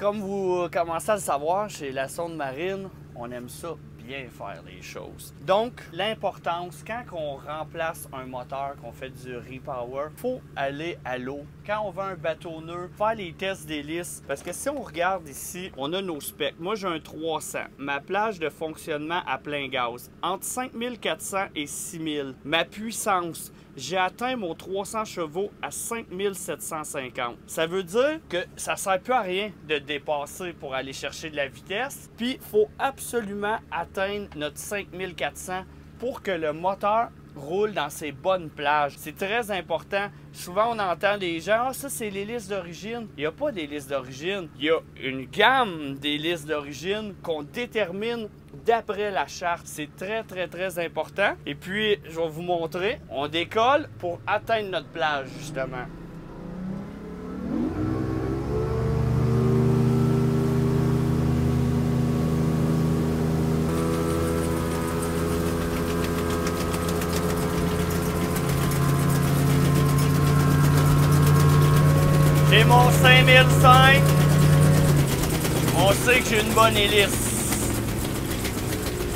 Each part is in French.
Comme vous commencez à le savoir, chez la sonde marine, on aime ça bien faire les choses. Donc, l'importance, quand on remplace un moteur, qu'on fait du repower, faut aller à l'eau. Quand on veut un bateau neuf, faire les tests d'hélice. Parce que si on regarde ici, on a nos specs. Moi, j'ai un 300. Ma plage de fonctionnement à plein gaz, entre 5400 et 6000. Ma puissance, j'ai atteint mon 300 chevaux à 5750. Ça veut dire que ça sert plus à rien de dépasser pour aller chercher de la vitesse. Puis, il faut absolument atteindre notre 5400 pour que le moteur roule dans ses bonnes plages. C'est très important. Souvent, on entend des gens « Ah, ça, c'est l'hélice d'origine. » Il n'y a pas d'hélice d'origine. Il y a une gamme d'hélices d'origine qu'on détermine d'après la charte. C'est très important. Et puis, je vais vous montrer. On décolle pour atteindre notre plage, justement. J'ai mon 5005. On sait que j'ai une bonne hélice.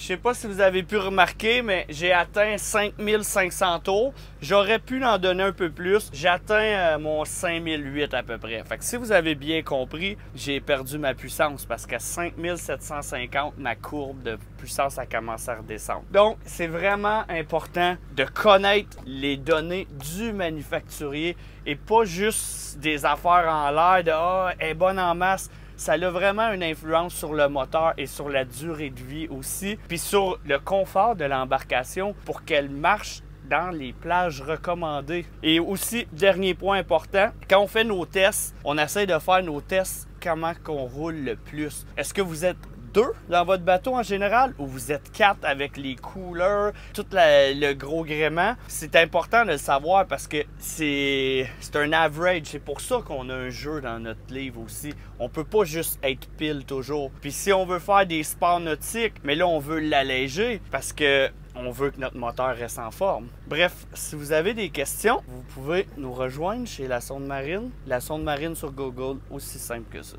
Je sais pas si vous avez pu remarquer, mais j'ai atteint 5500 tours. J'aurais pu en donner un peu plus. J'atteins mon 5008 à peu près. Fait que si vous avez bien compris, j'ai perdu ma puissance parce qu'à 5750, ma courbe de puissance a commencé à redescendre. Donc, c'est vraiment important de connaître les données du manufacturier et pas juste des affaires en l'air de « Ah, elle est bonne en masse ». Ça a vraiment une influence sur le moteur et sur la durée de vie aussi, puis sur le confort de l'embarcation pour qu'elle marche dans les plages recommandées. Et aussi, dernier point important, quand on fait nos tests, on essaie de faire nos tests comment qu'on roule le plus. Est-ce que vous êtes 2 dans votre bateau en général ou vous êtes 4 avec les couleurs, tout le gros gréement? C'est important de le savoir parce que c'est un average. C'est pour ça qu'on a un jeu dans notre livre aussi. On peut pas juste être pile toujours. Puis si on veut faire des sports nautiques, mais là on veut l'alléger parce que on veut que notre moteur reste en forme. Bref, si vous avez des questions, vous pouvez nous rejoindre chez La Sonde Marine. La Sonde Marine sur Google, aussi simple que ça.